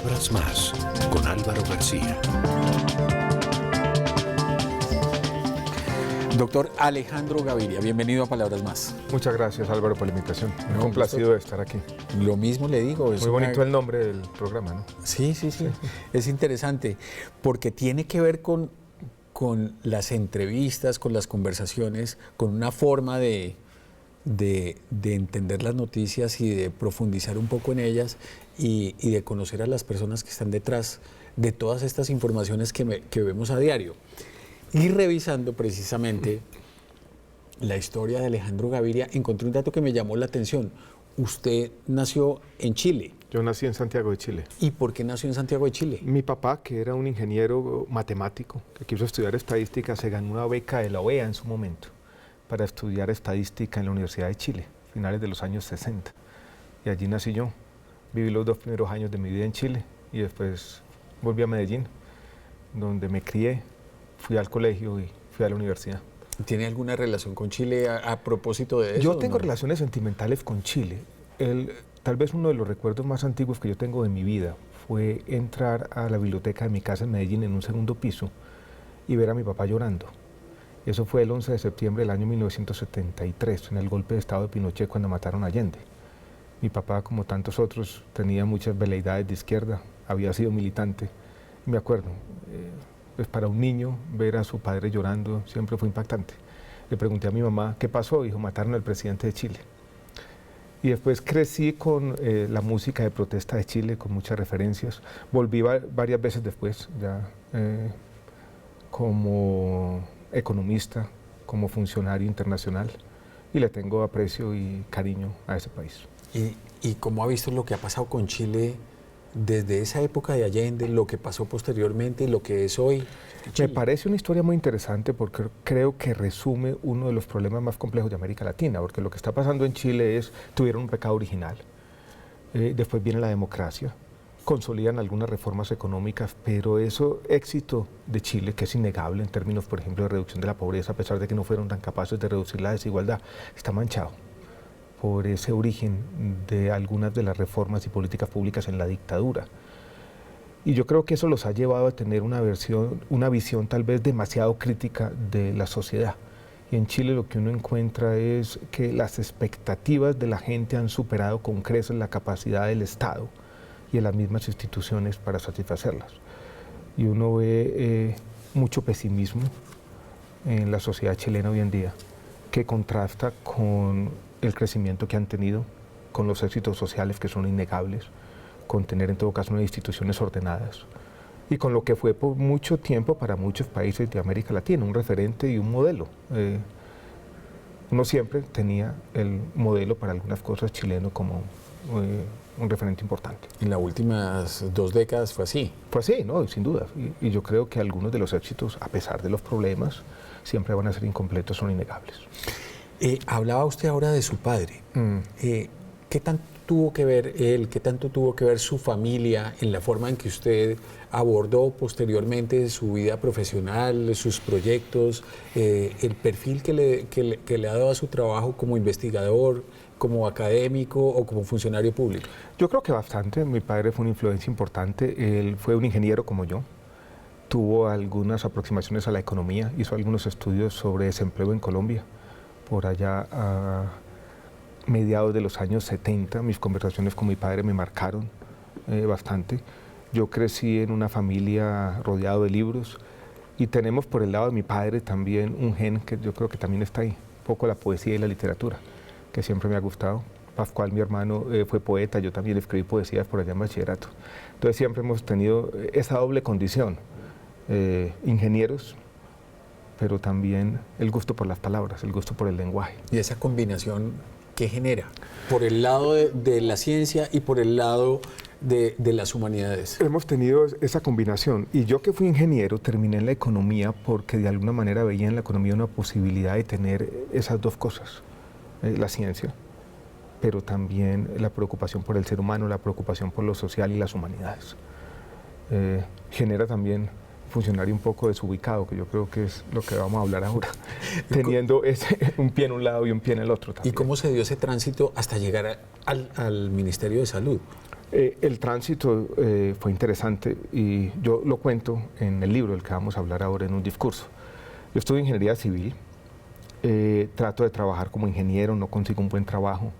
Palabras Más, con Álvaro García. Doctor Alejandro Gaviria, bienvenido a Palabras Más. Muchas gracias, Álvaro, por la invitación. Muy complacido de estar aquí. Lo mismo le digo. Muy bonito el nombre del programa, ¿no? Sí. Es interesante porque tiene que ver con las entrevistas, con las conversaciones, con una forma de entender las noticias y de profundizar un poco en ellas y de conocer a las personas que están detrás de todas estas informaciones que vemos a diario. Y revisando precisamente la historia de Alejandro Gaviria, encontré un dato que me llamó la atención. Usted nació en Chile. Yo nací en Santiago de Chile. ¿Y por qué nació en Santiago de Chile? Mi papá, que era un ingeniero matemático, que quiso estudiar estadística, se ganó una beca de la OEA en su momento para estudiar estadística en la Universidad de Chile, finales de los años 60. Y allí nací yo. Viví los 2 primeros años de mi vida en Chile y después volví a Medellín, donde me crié. Fui al colegio y fui a la universidad. ¿Tiene alguna relación con Chile a propósito de eso? Yo tengo relaciones sentimentales con Chile. Tal vez uno de los recuerdos más antiguos que yo tengo de mi vida fue entrar a la biblioteca de mi casa en Medellín en un segundo piso y ver a mi papá llorando. Eso fue el 11 de septiembre del año 1973, en el golpe de estado de Pinochet cuando mataron a Allende. Mi papá, como tantos otros, tenía muchas veleidades de izquierda, había sido militante. Y me acuerdo, pues para un niño ver a su padre llorando siempre fue impactante. Le pregunté a mi mamá, ¿qué pasó? Dijo, mataron al presidente de Chile. Y después crecí con la música de protesta de Chile, con muchas referencias. Volví varias veces después, ya como economista, como funcionario internacional, y le tengo aprecio y cariño a ese país. ¿Y cómo ha visto lo que ha pasado con Chile desde esa época de Allende, lo que pasó posteriormente y lo que es hoy? Me parece una historia muy interesante porque creo que resume uno de los problemas más complejos de América Latina, porque lo que está pasando en Chile es, tuvieron un pecado original, después viene la democracia, consolidan algunas reformas económicas, pero eso éxito de Chile, que es innegable en términos, por ejemplo, de reducción de la pobreza, a pesar de que no fueron tan capaces de reducir la desigualdad, está manchado por ese origen de algunas de las reformas y políticas públicas en la dictadura. Y yo creo que eso los ha llevado a tener una visión tal vez demasiado crítica de la sociedad. Y en Chile lo que uno encuentra es que las expectativas de la gente han superado con creces la capacidad del Estado y de las mismas instituciones para satisfacerlas. Y uno ve mucho pesimismo en la sociedad chilena hoy en día, que contrasta con el crecimiento que han tenido, con los éxitos sociales que son innegables, con tener en todo caso unas instituciones ordenadas y con lo que fue por mucho tiempo para muchos países de América Latina, un referente y un modelo. Uno siempre tenía el modelo para algunas cosas chileno como un referente importante. En las últimas 2 décadas fue así. Fue así, ¿no? Sin duda. Y yo creo que algunos de los éxitos, a pesar de los problemas, siempre van a ser incompletos, son innegables. Hablaba usted ahora de su padre. ¿Qué tanto tuvo que ver él, qué tanto tuvo que ver su familia en la forma en que usted abordó posteriormente su vida profesional, sus proyectos, el perfil que le ha dado a su trabajo como investigador, como académico o como funcionario público? Yo creo que bastante. Mi padre fue una influencia importante. Él fue un ingeniero como yo. Tuvo algunas aproximaciones a la economía, hizo algunos estudios sobre desempleo en Colombia. Por allá a mediados de los años 70, mis conversaciones con mi padre me marcaron bastante. Yo crecí en una familia rodeado de libros y tenemos por el lado de mi padre también un gen que yo creo que también está ahí, un poco la poesía y la literatura, que siempre me ha gustado. Pascual, mi hermano, fue poeta, yo también escribí poesías por allá en bachillerato. Entonces siempre hemos tenido esa doble condición, ingenieros, pero también el gusto por las palabras, el gusto por el lenguaje. ¿Y esa combinación qué genera? Por el lado de la ciencia y por el lado de las humanidades. Hemos tenido esa combinación. Y yo que fui ingeniero, terminé en la economía porque de alguna manera veía en la economía una posibilidad de tener esas dos cosas. La ciencia, pero también la preocupación por el ser humano, la preocupación por lo social y las humanidades. Genera también funcionario un poco desubicado, que yo creo que es lo que vamos a hablar ahora, teniendo un pie en un lado y un pie en el otro también. ¿Y cómo se dio ese tránsito hasta llegar al Ministerio de Salud? El tránsito fue interesante y yo lo cuento en el libro del que vamos a hablar ahora en un discurso. Yo estudio ingeniería civil, trato de trabajar como ingeniero, no consigo un buen trabajo.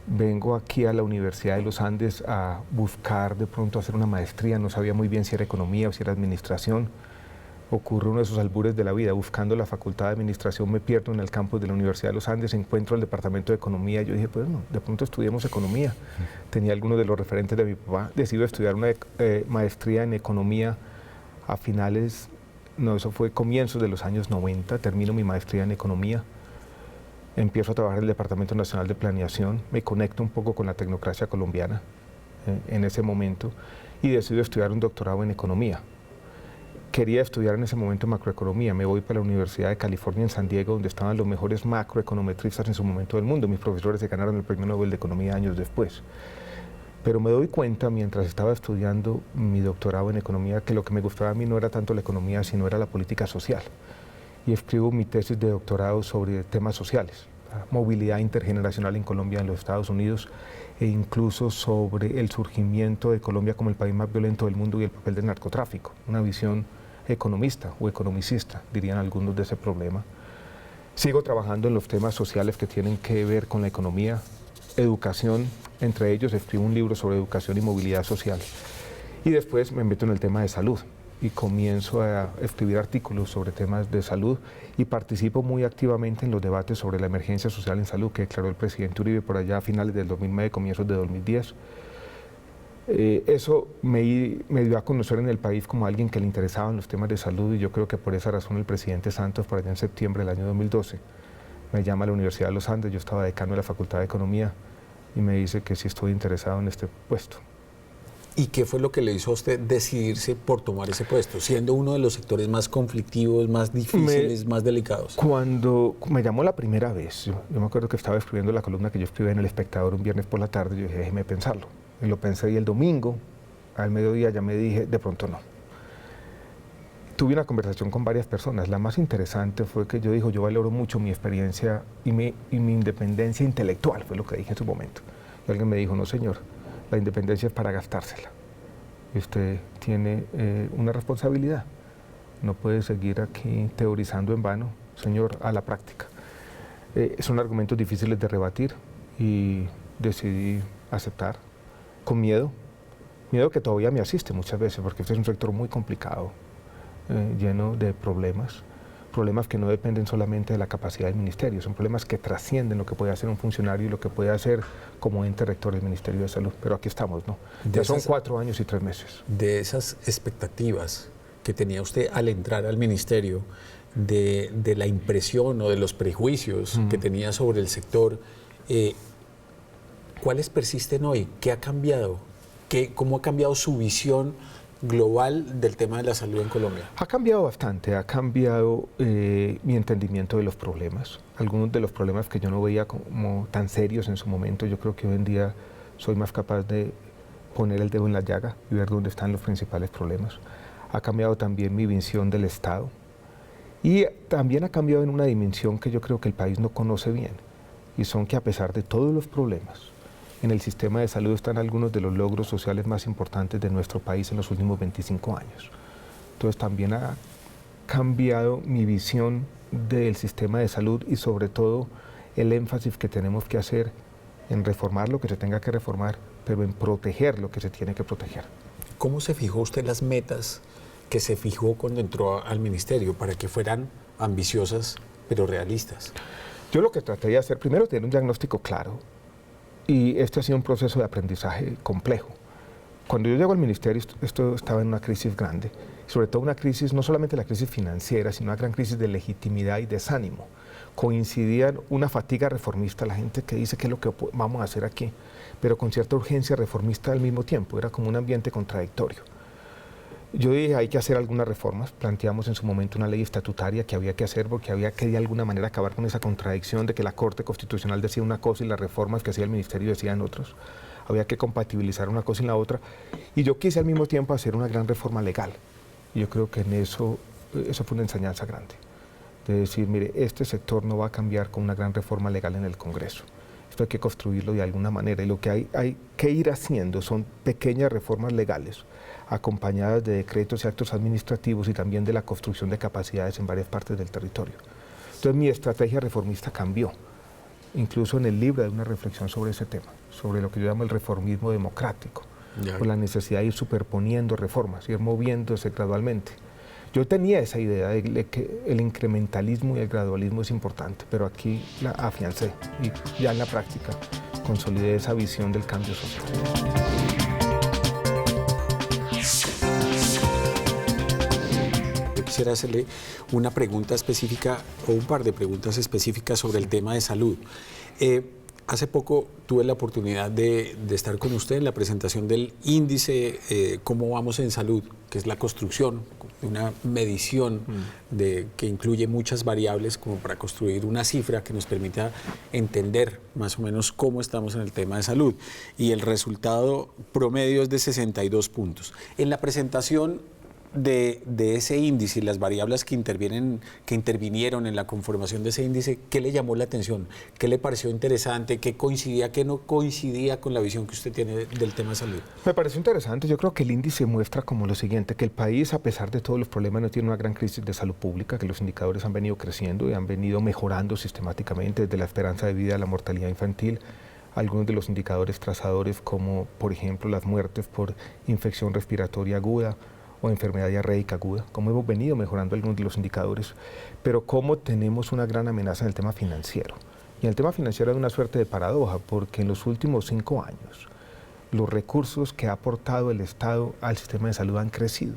Vengo aquí a la Universidad de los Andes a buscar de pronto hacer una maestría, no sabía muy bien si era economía o si era administración. Ocurre uno de esos albures de la vida, buscando la facultad de administración me pierdo en el campus de la Universidad de los Andes, encuentro el departamento de economía, yo dije, pues no, de pronto estudiemos economía. Tenía algunos de los referentes de mi papá, decido estudiar una maestría en economía a finales, no, eso fue comienzos de los años 90, termino mi maestría en economía, empiezo a trabajar en el Departamento Nacional de Planeación, me conecto un poco con la tecnocracia colombiana en ese momento y decido estudiar un doctorado en economía. Quería estudiar en ese momento macroeconomía, me voy para la Universidad de California en San Diego, donde estaban los mejores macroeconometristas en su momento del mundo. Mis profesores se ganaron el Premio Nobel de Economía años después. Pero me doy cuenta, mientras estaba estudiando mi doctorado en economía, que lo que me gustaba a mí no era tanto la economía, sino era la política social. Y escribo mi tesis de doctorado sobre temas sociales, la movilidad intergeneracional en Colombia, en los Estados Unidos, e incluso sobre el surgimiento de Colombia como el país más violento del mundo y el papel del narcotráfico, una visión economista o economicista, dirían algunos, de ese problema. Sigo trabajando en los temas sociales que tienen que ver con la economía, educación, entre ellos escribo un libro sobre educación y movilidad social. Y después me meto en el tema de salud y comienzo a escribir artículos sobre temas de salud y participo muy activamente en los debates sobre la emergencia social en salud que declaró el presidente Uribe por allá a finales del 2009, comienzos de 2010. Eso me dio a conocer en el país como alguien que le interesaban los temas de salud y yo creo que por esa razón el presidente Santos, por allá en septiembre del año 2012, me llama a la Universidad de los Andes, yo estaba decano de la Facultad de Economía y me dice que sí estoy interesado en este puesto. ¿Y qué fue lo que le hizo a usted decidirse por tomar ese puesto, siendo uno de los sectores más conflictivos, más difíciles, más delicados? Cuando me llamó la primera vez, yo me acuerdo que estaba escribiendo la columna que yo escribí en El Espectador un viernes por la tarde, yo dije, déjeme pensarlo. Y lo pensé y el domingo, al mediodía, ya me dije, de pronto no. Tuve una conversación con varias personas. La más interesante fue que yo dije, yo valoro mucho mi experiencia y mi independencia intelectual, fue lo que dije en su momento. Y alguien me dijo, no señor, la independencia es para gastársela. Y usted tiene una responsabilidad. No puede seguir aquí teorizando en vano, señor, a la práctica. Son argumentos difíciles de rebatir y decidí aceptar con miedo que todavía me asiste muchas veces, porque este es un sector muy complicado, lleno de problemas que no dependen solamente de la capacidad del ministerio, son problemas que trascienden lo que puede hacer un funcionario y lo que puede hacer como ente rector del Ministerio de Salud. Pero aquí estamos, ¿no? Ya son 4 años y 3 meses. De esas expectativas que tenía usted al entrar al ministerio, de la impresión o de los prejuicios que tenía sobre el sector, ¿cuáles persisten hoy? ¿Qué ha cambiado? ¿Cómo ha cambiado su visión global del tema de la salud en Colombia? Ha cambiado bastante, ha cambiado mi entendimiento de los problemas. Algunos de los problemas que yo no veía como tan serios en su momento, yo creo que hoy en día soy más capaz de poner el dedo en la llaga y ver dónde están los principales problemas. Ha cambiado también mi visión del Estado y también ha cambiado en una dimensión que yo creo que el país no conoce bien, y son que a pesar de todos los problemas, en el sistema de salud están algunos de los logros sociales más importantes de nuestro país en los últimos 25 años. Entonces también ha cambiado mi visión del sistema de salud y sobre todo el énfasis que tenemos que hacer en reformar lo que se tenga que reformar, pero en proteger lo que se tiene que proteger. ¿Cómo se fijó usted las metas que se fijó cuando entró al ministerio para que fueran ambiciosas pero realistas? Yo lo que traté de hacer, primero, tener un diagnóstico claro. Y este ha sido un proceso de aprendizaje complejo. Cuando yo llego al ministerio, esto estaba en una crisis grande, sobre todo una crisis, no solamente la crisis financiera, sino una gran crisis de legitimidad y desánimo. Coincidían una fatiga reformista, la gente que dice qué es lo que vamos a hacer aquí, pero con cierta urgencia reformista al mismo tiempo, era como un ambiente contradictorio. Yo dije, hay que hacer algunas reformas, planteamos en su momento una ley estatutaria que había que hacer porque había que de alguna manera acabar con esa contradicción de que la Corte Constitucional decía una cosa y las reformas que hacía el Ministerio decían otros. Había que compatibilizar una cosa y la otra. Y yo quise al mismo tiempo hacer una gran reforma legal. Y yo creo que en eso fue una enseñanza grande. De decir, mire, este sector no va a cambiar con una gran reforma legal en el Congreso. Esto hay que construirlo de alguna manera y lo que hay que ir haciendo son pequeñas reformas legales acompañadas de decretos y actos administrativos y también de la construcción de capacidades en varias partes del territorio. Entonces mi estrategia reformista cambió. Incluso en el libro hay una reflexión sobre ese tema, sobre lo que yo llamo el reformismo democrático, por la necesidad de ir superponiendo reformas, ir moviéndose gradualmente. Yo tenía esa idea de que el incrementalismo y el gradualismo es importante, pero aquí la afiancé y ya en la práctica consolidé esa visión del cambio social. Yo quisiera hacerle una pregunta específica o un par de preguntas específicas sobre el tema de salud. Hace poco tuve la oportunidad de estar con usted en la presentación del índice Cómo vamos en salud, que es la construcción de una medición que incluye muchas variables como para construir una cifra que nos permita entender más o menos cómo estamos en el tema de salud. Y el resultado promedio es de 62 puntos. En la presentación de ese índice y las variables que intervinieron en la conformación de ese índice, ¿qué le llamó la atención? ¿Qué le pareció interesante? ¿Qué coincidía, qué no coincidía con la visión que usted tiene del tema de salud? Me pareció interesante. Yo creo que el índice muestra como lo siguiente, que el país, a pesar de todos los problemas, no tiene una gran crisis de salud pública, que los indicadores han venido creciendo y han venido mejorando sistemáticamente, desde la esperanza de vida a la mortalidad infantil. Algunos de los indicadores trazadores, como por ejemplo las muertes por infección respiratoria aguda o enfermedad diarreica aguda, como hemos venido mejorando algunos de los indicadores, pero cómo tenemos una gran amenaza en el tema financiero. Y en el tema financiero hay una suerte de paradoja, porque en los últimos 5 años los recursos que ha aportado el Estado al sistema de salud han crecido,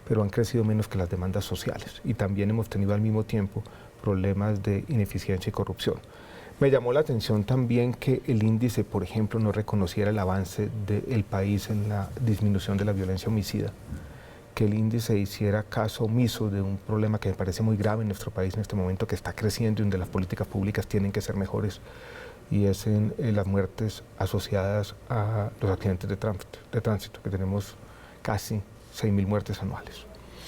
pero han crecido menos que las demandas sociales. Y también hemos tenido al mismo tiempo problemas de ineficiencia y corrupción. Me llamó la atención también que el índice, por ejemplo, no reconociera el avance del país en la disminución de la violencia homicida, que el índice hiciera caso omiso de un problema que me parece muy grave en nuestro país en este momento, que está creciendo y donde las políticas públicas tienen que ser mejores, y es en las muertes asociadas a los accidentes de tránsito, que tenemos casi 6.000 muertes anuales.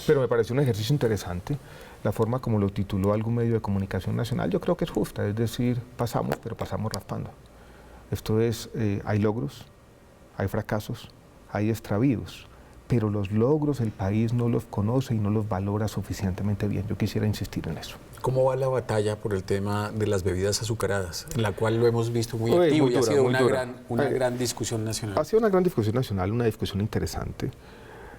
Pero me pareció un ejercicio interesante. La forma como lo tituló algún medio de comunicación nacional, yo creo que es justa, es decir, pasamos, pero pasamos raspando. Esto es, hay logros, hay fracasos, hay extravíos, pero los logros el país no los conoce y no los valora suficientemente bien. Yo quisiera insistir en eso. ¿Cómo va la batalla por el tema de las bebidas azucaradas, en la cual lo hemos visto muy activo y ha sido una gran discusión nacional? Ha sido una gran discusión nacional, una discusión interesante.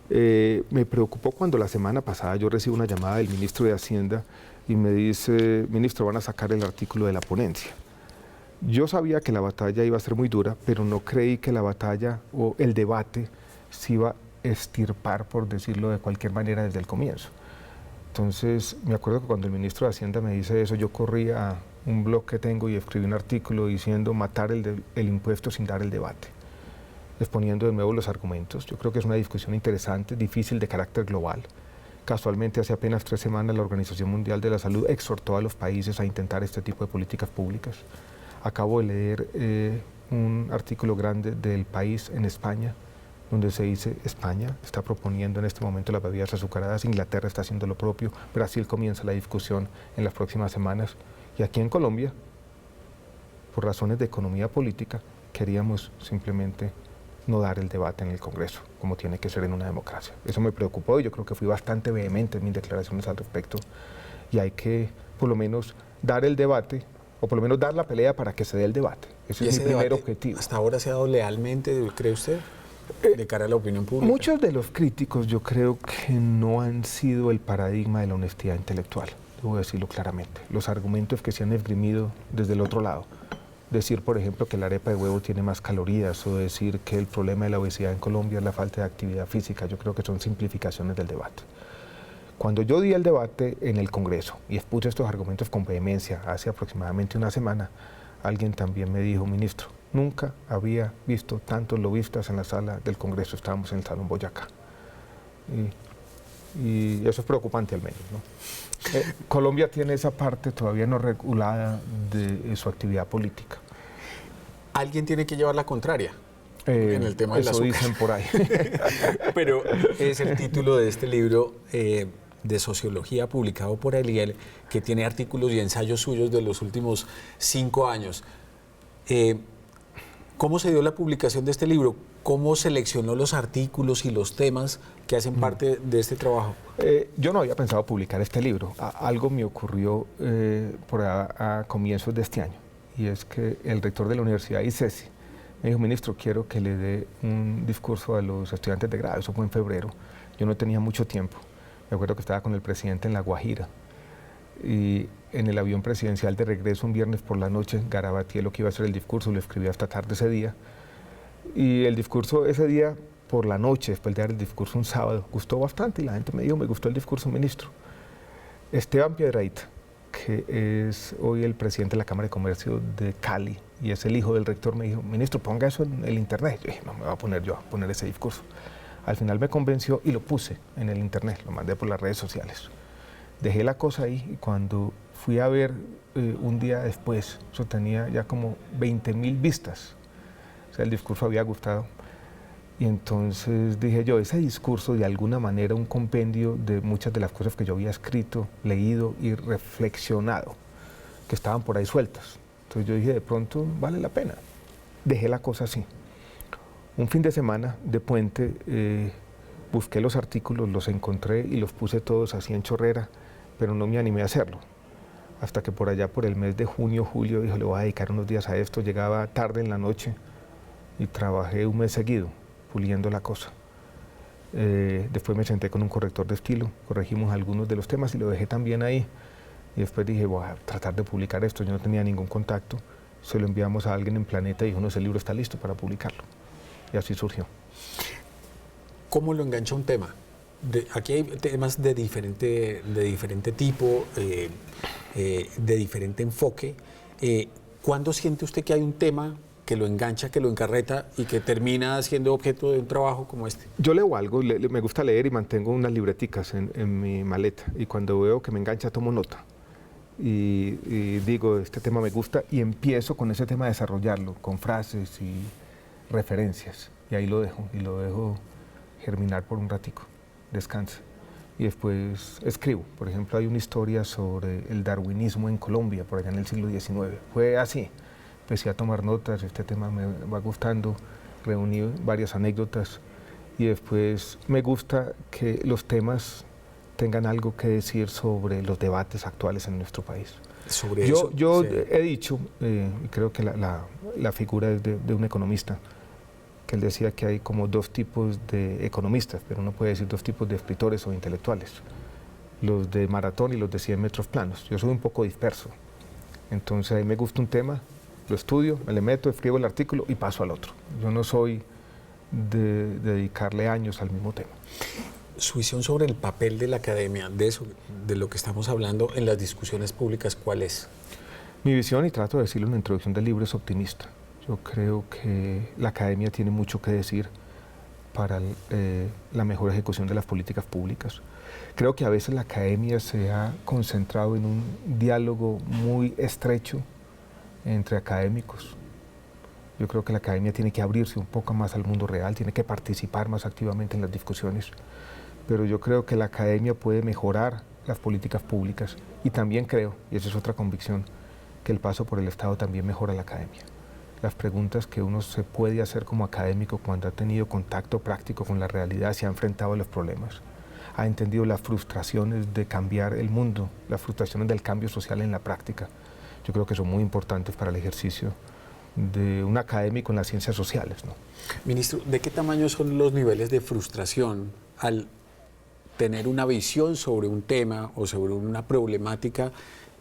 Me preocupó cuando la semana pasada yo recibo una llamada del ministro de Hacienda y me dice: ministro, van a sacar el artículo de la ponencia. Yo sabía que la batalla iba a ser muy dura, pero no creí que la batalla o el debate se iba a extirpar, por decirlo de cualquier manera, desde el comienzo. Entonces, me acuerdo que cuando el ministro de Hacienda me dice eso, yo corrí a un blog que tengo y escribí un artículo diciendo matar el impuesto sin dar el debate, exponiendo de nuevo los argumentos. Yo creo que es una discusión interesante, difícil, de carácter global. Casualmente, hace apenas 3 semanas, la Organización Mundial de la Salud exhortó a los países a intentar este tipo de políticas públicas. Acabo de leer un artículo grande del País en España, donde se dice: España está proponiendo en este momento las bebidas azucaradas, Inglaterra está haciendo lo propio, Brasil comienza la discusión en las próximas semanas, y aquí en Colombia, por razones de economía política, queríamos simplemente no dar el debate en el Congreso, como tiene que ser en una democracia. Eso me preocupó y yo creo que fui bastante vehemente en mis declaraciones al respecto, y hay que por lo menos dar el debate, o por lo menos dar la pelea para que se dé el debate. Ese es mi primer objetivo. ¿Hasta ahora se ha dado lealmente, cree usted, de cara a la opinión pública? Muchos de los críticos yo creo que no han sido el paradigma de la honestidad intelectual, debo decirlo claramente. Los argumentos que se han esgrimido desde el otro lado, decir por ejemplo que la arepa de huevo tiene más calorías, o decir que el problema de la obesidad en Colombia es la falta de actividad física, yo creo que son simplificaciones del debate. Cuando yo di el debate en el Congreso y expuse estos argumentos con vehemencia hace aproximadamente una semana, alguien también me dijo: ministro, nunca había visto tantos lobistas en la sala del Congreso, estábamos en el Salón Boyacá. Y eso es preocupante al menos, ¿no? Colombia tiene esa parte todavía no regulada de su actividad política. Alguien tiene que llevar la contraria en el tema del azúcar. Eso dicen por ahí. Pero es el título de este libro de sociología publicado por Eliel, que tiene artículos y ensayos suyos de los últimos 5 años. ¿Cómo se dio la publicación de este libro? ¿Cómo seleccionó los artículos y los temas que hacen parte de este trabajo? Yo no había pensado publicar este libro. Algo me ocurrió a comienzos de este año, y es que el rector de la Universidad ICESI me dijo: ministro, quiero que le dé un discurso a los estudiantes de grado. Eso fue en febrero. Yo no tenía mucho tiempo. Me acuerdo que estaba con el presidente en La Guajira, y en el avión presidencial de regreso un viernes por la noche garabateé lo que iba a ser el discurso, lo escribí hasta tarde ese día. Y el discurso ese día por la noche, después de dar el discurso un sábado, gustó bastante, y la gente me dijo: me gustó el discurso, ministro. Esteban Piedrahita, que es hoy el presidente de la Cámara de Comercio de Cali y es el hijo del rector, me dijo: ministro, ponga eso en el internet. Yo dije: no me voy a poner yo a poner ese discurso. Al final me convenció y lo puse en el internet, lo mandé por las redes sociales. Dejé la cosa ahí, y cuando fui a ver un día después, eso tenía ya como 20.000 vistas. O sea, el discurso había gustado. Y entonces dije yo: ese discurso, de alguna manera, un compendio de muchas de las cosas que yo había escrito, leído y reflexionado, que estaban por ahí sueltas. Entonces yo dije: de pronto vale la pena. Dejé la cosa así. Un fin de semana de puente busqué los artículos, los encontré y los puse todos así en chorrera, pero no me animé a hacerlo. Hasta que por allá, por el mes de junio, julio, dije: le voy a dedicar unos días a esto. Llegaba tarde en la noche y trabajé un mes seguido puliendo la cosa. Después me senté con un corrector de estilo, corregimos algunos de los temas y lo dejé también ahí. Y después dije: voy a tratar de publicar esto. Yo no tenía ningún contacto, se lo enviamos a alguien en Planeta y dijo: no, ese libro está listo para publicarlo. Y así surgió. ¿Cómo lo engancha un tema? Aquí hay temas de diferente tipo, de diferente enfoque. ¿Cuándo siente usted que hay un tema que lo engancha, que lo encarreta y que termina siendo objeto de un trabajo como este? Yo leo algo, me gusta leer y mantengo unas libreticas en mi maleta, y cuando veo que me engancha tomo nota y digo: este tema me gusta, y empiezo con ese tema a desarrollarlo con frases y referencias, y ahí lo dejo germinar por un ratico, descansa, y después escribo. Por ejemplo, hay una historia sobre el darwinismo en Colombia por allá en el siglo XIX. Fue así. Empecé a tomar notas, este tema me va gustando, reuní varias anécdotas, y después me gusta que los temas tengan algo que decir sobre los debates actuales en nuestro país. Yo sí he dicho, y creo que la figura es de un economista, que él decía que hay como dos tipos de economistas, pero uno puede decir dos tipos de escritores o intelectuales: los de maratón y los de 100 metros planos. Yo soy un poco disperso, entonces a mí me gusta un tema, lo estudio, me le meto, escribo el artículo y paso al otro. Yo no soy de dedicarle años al mismo tema. Su visión sobre el papel de la academia, de lo que estamos hablando en las discusiones públicas, ¿cuál es? Mi visión, y trato de decirlo en la introducción del libro, es optimista. Yo creo que la academia tiene mucho que decir para la mejor ejecución de las políticas públicas. Creo que a veces la academia se ha concentrado en un diálogo muy estrecho entre académicos. Yo creo que la academia tiene que abrirse un poco más al mundo real, tiene que participar más activamente en las discusiones, pero yo creo que la academia puede mejorar las políticas públicas, y también creo, y esa es otra convicción, que el paso por el Estado también mejora la academia. Las preguntas que uno se puede hacer como académico cuando ha tenido contacto práctico con la realidad, se ha enfrentado a los problemas, ha entendido las frustraciones de cambiar el mundo, las frustraciones del cambio social en la práctica. Yo creo que son muy importantes para el ejercicio de un académico en las ciencias sociales, ¿no? Ministro, ¿de qué tamaño son los niveles de frustración al tener una visión sobre un tema o sobre una problemática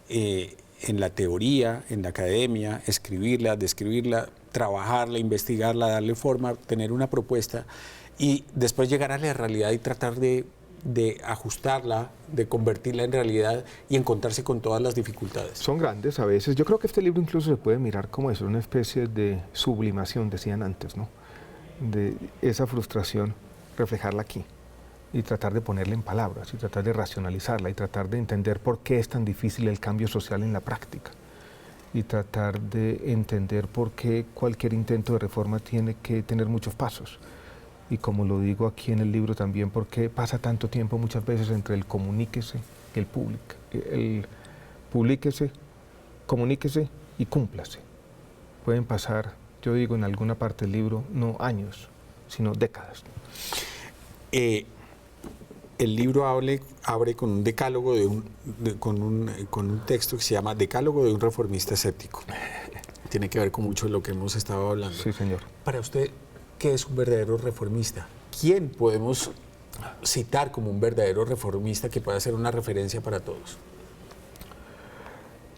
en la teoría, en la academia, escribirla, describirla, trabajarla, investigarla, darle forma, tener una propuesta y después llegar a la realidad y tratar de ajustarla, de convertirla en realidad y encontrarse con todas las dificultades? Son grandes a veces. Yo creo que este libro incluso se puede mirar como eso, una especie de sublimación, decían antes, ¿no? De esa frustración, reflejarla aquí y tratar de ponerla en palabras y tratar de racionalizarla y tratar de entender por qué es tan difícil el cambio social en la práctica y tratar de entender por qué cualquier intento de reforma tiene que tener muchos pasos. Y como lo digo aquí en el libro también, por qué pasa tanto tiempo muchas veces entre el comuníquese y el público, el publíquese, comuníquese y cúmplase. pueden pasar, yo digo en alguna parte del libro, no años, sino décadas. El libro abre con un decálogo con un texto que se llama Decálogo de un reformista escéptico. Tiene que ver con mucho de lo que hemos estado hablando. Sí, señor. Para usted, ¿qué es un verdadero reformista? ¿Quién podemos citar como un verdadero reformista que pueda ser una referencia para todos?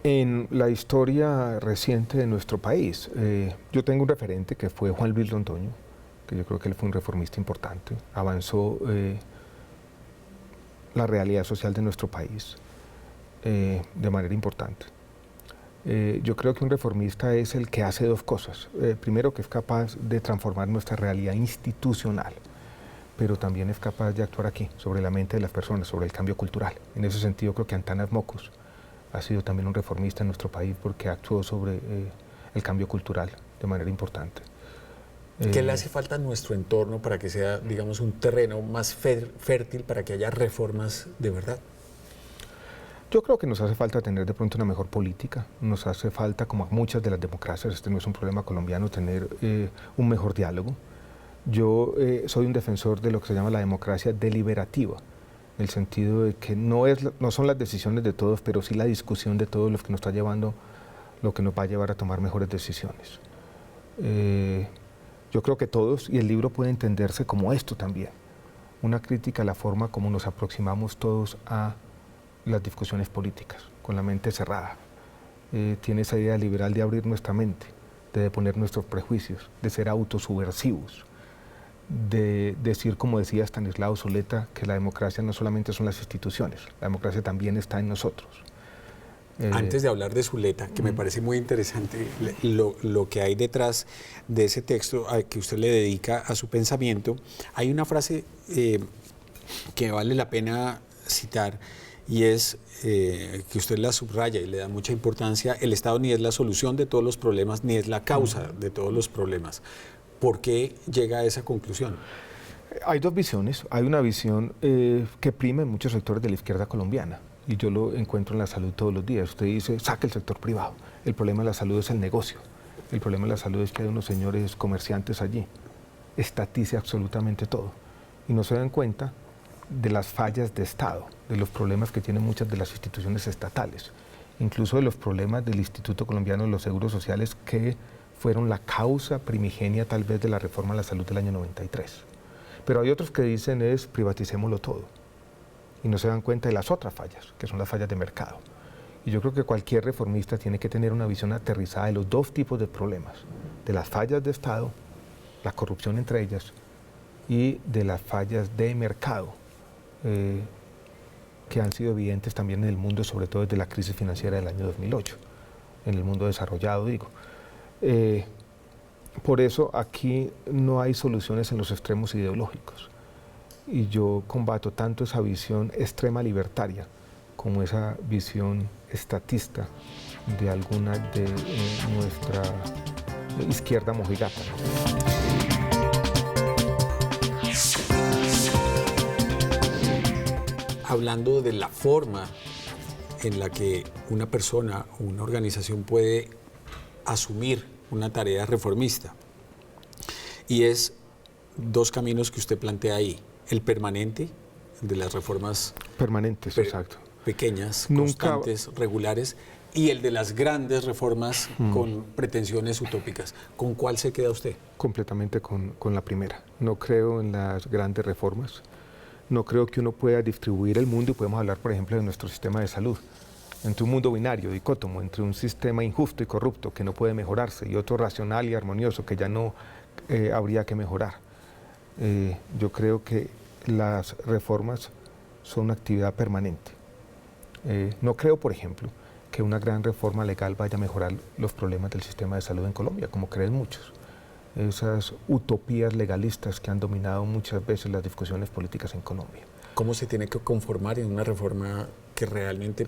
En la historia reciente de nuestro país, yo tengo un referente que fue Juan Luis Londoño, que yo creo que él fue un reformista importante, avanzó la realidad social de nuestro país de manera importante. Yo creo que un reformista es el que hace dos cosas. Primero, que es capaz de transformar nuestra realidad institucional, pero también es capaz de actuar aquí, sobre la mente de las personas, sobre el cambio cultural. En ese sentido, creo que Antanas Mockus ha sido también un reformista en nuestro país porque actuó sobre el cambio cultural de manera importante. ¿Qué le hace falta a nuestro entorno para que sea, digamos, un terreno más fértil para que haya reformas de verdad? Yo creo que nos hace falta tener de pronto una mejor política, nos hace falta, como a muchas de las democracias, este no es un problema colombiano, tener un mejor diálogo. Yo soy un defensor de lo que se llama la democracia deliberativa, en el sentido de que no son las decisiones de todos, pero sí la discusión de todos los que nos está llevando, lo que nos va a llevar a tomar mejores decisiones. Yo creo que todos, y el libro puede entenderse como esto también, una crítica a la forma como nos aproximamos todos a las discusiones políticas, con la mente cerrada. Tiene esa idea liberal de abrir nuestra mente, de deponer nuestros prejuicios, de ser autosubversivos, de decir, como decía Stanislao Zuleta, que la democracia no solamente son las instituciones, la democracia también está en nosotros. Antes de hablar de Zuleta, que me parece muy interesante lo que hay detrás de ese texto que usted le dedica a su pensamiento, hay una frase que vale la pena citar, y es que usted la subraya y le da mucha importancia: el Estado ni es la solución de todos los problemas, ni es la causa de todos los problemas. ¿Por qué llega a esa conclusión? Hay dos visiones. Hay una visión que prima en muchos sectores de la izquierda colombiana, y yo lo encuentro en la salud todos los días. Usted dice, saque el sector privado. El problema de la salud es el negocio. El problema de la salud es que hay unos señores comerciantes allí. Estatice absolutamente todo. Y no se dan cuenta de las fallas de Estado, de los problemas que tienen muchas de las instituciones estatales, incluso de los problemas del Instituto Colombiano de los Seguros Sociales, que fueron la causa primigenia tal vez de la reforma a la salud del año 93. Pero hay otros que dicen es privaticémoslo todo, y no se dan cuenta de las otras fallas, que son las fallas de mercado. Y yo creo que cualquier reformista tiene que tener una visión aterrizada de los dos tipos de problemas, de las fallas de Estado, la corrupción entre ellas, y de las fallas de mercado, que han sido evidentes también en el mundo, sobre todo desde la crisis financiera del año 2008, en el mundo desarrollado, digo. Por eso aquí no hay soluciones en los extremos ideológicos, y yo combato tanto esa visión extrema libertaria como esa visión estatista de alguna de nuestra izquierda mojigata. Hablando de la forma en la que una persona o una organización puede asumir una tarea reformista, y es dos caminos que usted plantea ahí: el permanente, de las reformas Permanentes, exacto. Pequeñas, Nunca... constantes, regulares, y el de las grandes reformas con pretensiones utópicas. ¿Con cuál se queda usted? Completamente con la primera. No creo en las grandes reformas. No creo que uno pueda distribuir el mundo, y podemos hablar, por ejemplo, de nuestro sistema de salud, entre un mundo binario, dicótomo, entre un sistema injusto y corrupto que no puede mejorarse y otro racional y armonioso que ya no habría que mejorar. Yo creo que las reformas son una actividad permanente. No creo, por ejemplo, que una gran reforma legal vaya a mejorar los problemas del sistema de salud en Colombia, como creen muchos. Esas utopías legalistas que han dominado muchas veces las discusiones políticas en Colombia. ¿Cómo se tiene que conformar en una reforma que realmente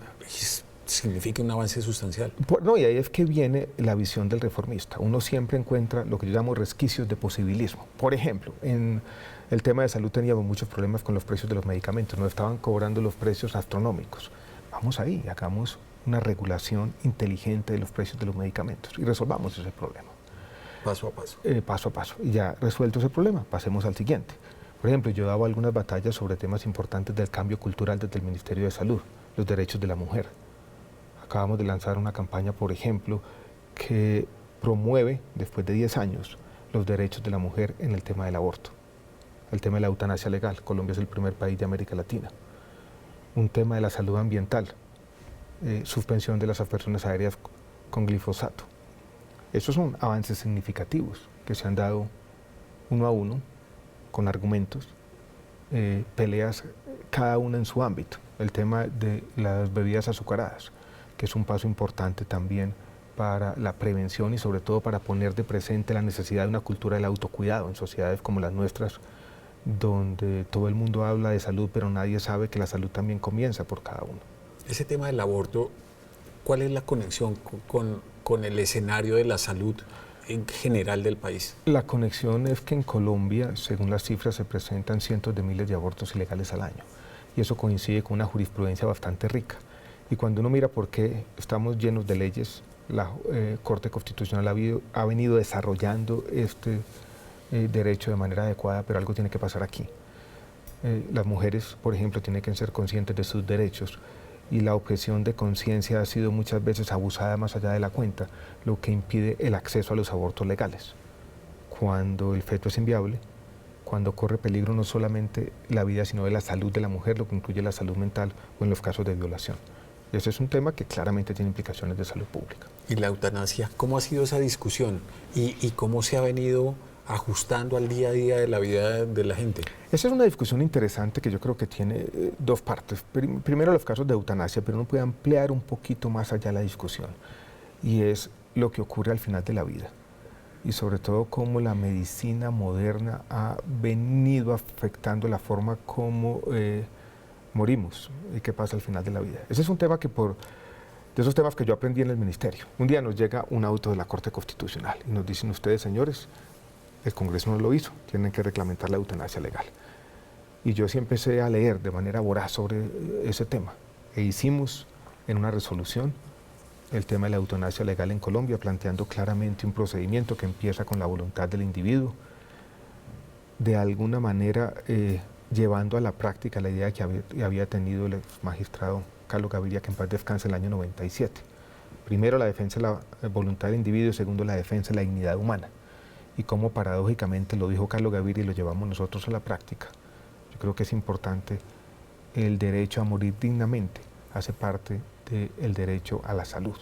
signifique un avance sustancial? No, y ahí es que viene la visión del reformista. Uno siempre encuentra lo que yo llamo resquicios de posibilismo. Por ejemplo, en el tema de salud teníamos muchos problemas con los precios de los medicamentos. Nos estaban cobrando los precios astronómicos. Vamos ahí, hagamos una regulación inteligente de los precios de los medicamentos y resolvamos ese problema. Paso a paso. Paso a paso. Y ya resuelto ese problema, pasemos al siguiente. Por ejemplo, yo he dado algunas batallas sobre temas importantes del cambio cultural desde el Ministerio de Salud, los derechos de la mujer. Acabamos de lanzar una campaña, por ejemplo, que promueve, después de 10 años, los derechos de la mujer en el tema del aborto, el tema de la eutanasia legal. Colombia es el primer país de América Latina. Un tema de la salud ambiental, suspensión de las aspersiones aéreas con glifosato. Esos son avances significativos que se han dado uno a uno, con argumentos, peleas cada una en su ámbito. El tema de las bebidas azucaradas, que es un paso importante también para la prevención y sobre todo para poner de presente la necesidad de una cultura del autocuidado en sociedades como las nuestras, donde todo el mundo habla de salud, pero nadie sabe que la salud también comienza por cada uno. Ese tema del aborto, ¿cuál es la conexión con el escenario de la salud en general del país? La conexión es que en Colombia, según las cifras, se presentan cientos de miles de abortos ilegales al año. Y eso coincide con una jurisprudencia bastante rica. Y cuando uno mira por qué estamos llenos de leyes, la Corte Constitucional ha venido desarrollando este derecho de manera adecuada, pero algo tiene que pasar aquí. Las mujeres, por ejemplo, tienen que ser conscientes de sus derechos, y la objeción de conciencia ha sido muchas veces abusada más allá de la cuenta, lo que impide el acceso a los abortos legales. Cuando el feto es inviable, cuando corre peligro no solamente la vida, sino de la salud de la mujer, lo que incluye la salud mental o en los casos de violación. Y ese es un tema que claramente tiene implicaciones de salud pública. ¿Y la eutanasia? ¿Cómo ha sido esa discusión? ¿Y cómo se ha venido ajustando al día a día de la vida de la gente? Esa es una discusión interesante que yo creo que tiene dos partes. Primero, los casos de eutanasia, pero uno puede ampliar un poquito más allá la discusión, y es lo que ocurre al final de la vida, y sobre todo cómo la medicina moderna ha venido afectando la forma como morimos y qué pasa al final de la vida. Ese es un tema de esos temas que yo aprendí en el ministerio. Un día nos llega un auto de la Corte Constitucional y nos dicen: ustedes, señores, el Congreso no lo hizo, tienen que reglamentar la eutanasia legal. Y yo sí empecé a leer de manera voraz sobre ese tema, e hicimos en una resolución el tema de la eutanasia legal en Colombia, planteando claramente un procedimiento que empieza con la voluntad del individuo, de alguna manera llevando a la práctica la idea que había tenido el magistrado Carlos Gaviria, que en paz descanse, en el año 97. Primero, la defensa de la voluntad del individuo, y segundo, la defensa de la dignidad humana. Y cómo paradójicamente lo dijo Carlos Gaviria y lo llevamos nosotros a la práctica. Yo creo que es importante, el derecho a morir dignamente hace parte del derecho a la salud.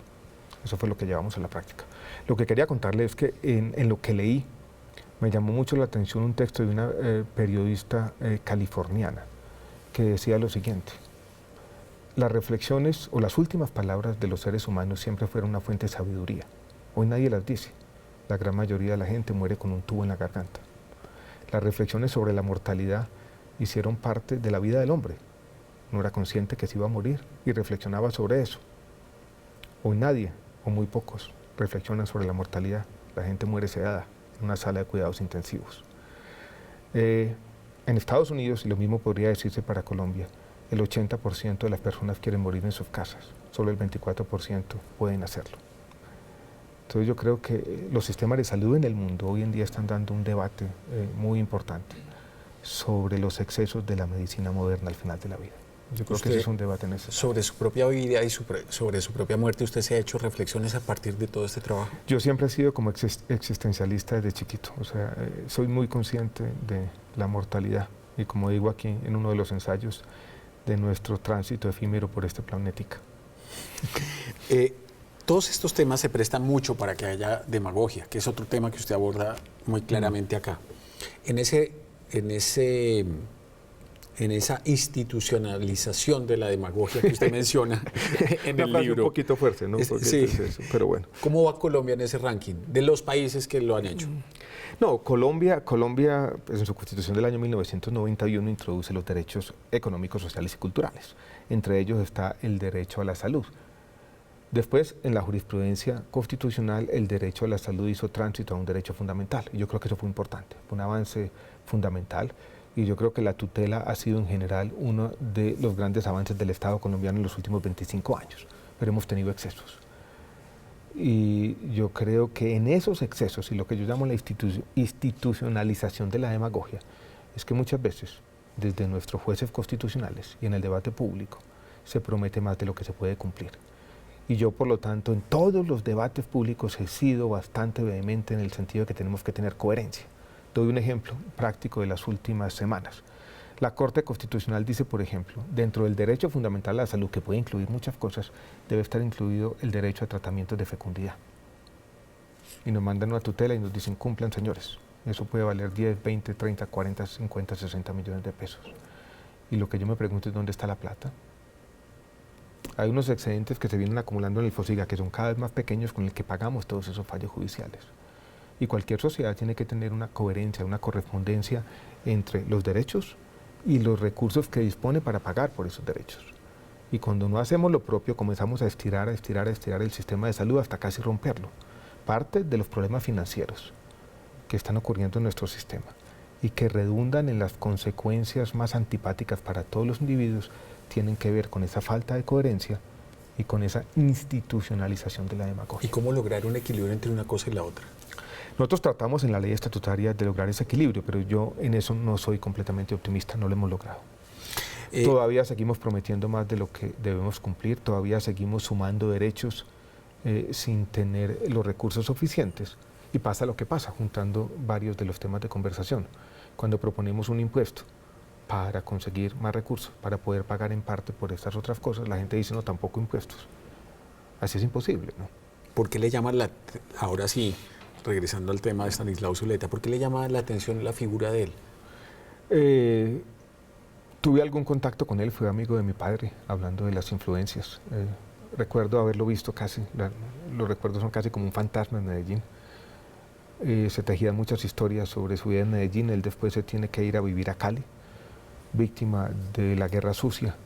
Eso fue lo que llevamos a la práctica. Lo que quería contarles es que en lo que leí, me llamó mucho la atención un texto de una periodista californiana que decía lo siguiente: las reflexiones o las últimas palabras de los seres humanos siempre fueron una fuente de sabiduría. Hoy nadie las dice. La gran mayoría de la gente muere con un tubo en la garganta. Las reflexiones sobre la mortalidad hicieron parte de la vida del hombre. No era consciente que se iba a morir y reflexionaba sobre eso. Hoy nadie, o muy pocos, reflexionan sobre la mortalidad. La gente muere sedada en una sala de cuidados intensivos. En Estados Unidos, y lo mismo podría decirse para Colombia, el 80% de las personas quieren morir en sus casas, solo el 24% pueden hacerlo. Entonces yo creo que los sistemas de salud en el mundo hoy en día están dando un debate muy importante sobre los excesos de la medicina moderna al final de la vida. Yo creo que ese es un debate necesario. Sobre su propia vida y sobre su propia muerte, ¿usted se ha hecho reflexiones a partir de todo este trabajo? Yo siempre he sido como existencialista desde chiquito, o sea, soy muy consciente de la mortalidad y, como digo aquí en uno de los ensayos, de nuestro tránsito efímero por este planeta. Todos estos temas se prestan mucho para que haya demagogia, que es otro tema que usted aborda muy claramente acá. En esa institucionalización de la demagogia que usted menciona en el libro. Un poquito fuerte, ¿no? Sí. Es eso, pero bueno. ¿Cómo va Colombia en ese ranking de los países que lo han hecho? No, Colombia pues, en su Constitución del año 1991 introduce los derechos económicos, sociales y culturales. Entre ellos está el derecho a la salud. Después, en la jurisprudencia constitucional, el derecho a la salud hizo tránsito a un derecho fundamental. Y yo creo que eso fue importante, fue un avance fundamental. Y yo creo que la tutela ha sido en general uno de los grandes avances del Estado colombiano en los últimos 25 años. pero hemos tenido excesos. Y yo creo que en esos excesos, y lo que yo llamo la institucionalización de la demagogia, es que muchas veces, desde nuestros jueces constitucionales y en el debate público, se promete más de lo que se puede cumplir. Y yo, por lo tanto, en todos los debates públicos he sido bastante vehemente en el sentido de que tenemos que tener coherencia. Doy un ejemplo práctico de las últimas semanas. La Corte Constitucional dice, por ejemplo, dentro del derecho fundamental a la salud, que puede incluir muchas cosas, debe estar incluido el derecho a tratamientos de fecundidad. Y nos mandan una tutela y nos dicen, cumplan, señores. Eso puede valer 10, 20, 30, 40, 50, 60 millones de pesos. Y lo que yo me pregunto es, ¿dónde está la plata? Hay unos excedentes que se vienen acumulando en el FOSIGA que son cada vez más pequeños con el que pagamos todos esos fallos judiciales. Y cualquier sociedad tiene que tener una coherencia, una correspondencia entre los derechos y los recursos que dispone para pagar por esos derechos. Y cuando no hacemos lo propio, comenzamos a estirar el sistema de salud hasta casi romperlo. Parte de los problemas financieros que están ocurriendo en nuestro sistema y que redundan en las consecuencias más antipáticas para todos los individuos tienen que ver con esa falta de coherencia y con esa institucionalización de la demagogia. ¿Y cómo lograr un equilibrio entre una cosa y la otra? Nosotros tratamos en la ley estatutaria de lograr ese equilibrio, pero yo en eso no soy completamente optimista, no lo hemos logrado. Todavía seguimos prometiendo más de lo que debemos cumplir, todavía seguimos sumando derechos sin tener los recursos suficientes. Y pasa lo que pasa, juntando varios de los temas de conversación. Cuando proponemos un impuesto para conseguir más recursos, para poder pagar en parte por estas otras cosas, la gente dice, no, tampoco impuestos. Así es imposible, ¿no? ¿Por qué le llama ahora sí, regresando al tema de Estanislao Zuleta, ¿por qué le llama la atención la figura de él? Tuve algún contacto con él, fue amigo de mi padre, hablando de las influencias. Recuerdo haberlo visto casi, los recuerdos son casi como un fantasma en Medellín. Se tejían muchas historias sobre su vida en Medellín, él después se tiene que ir a vivir a Cali, víctima de la guerra sucia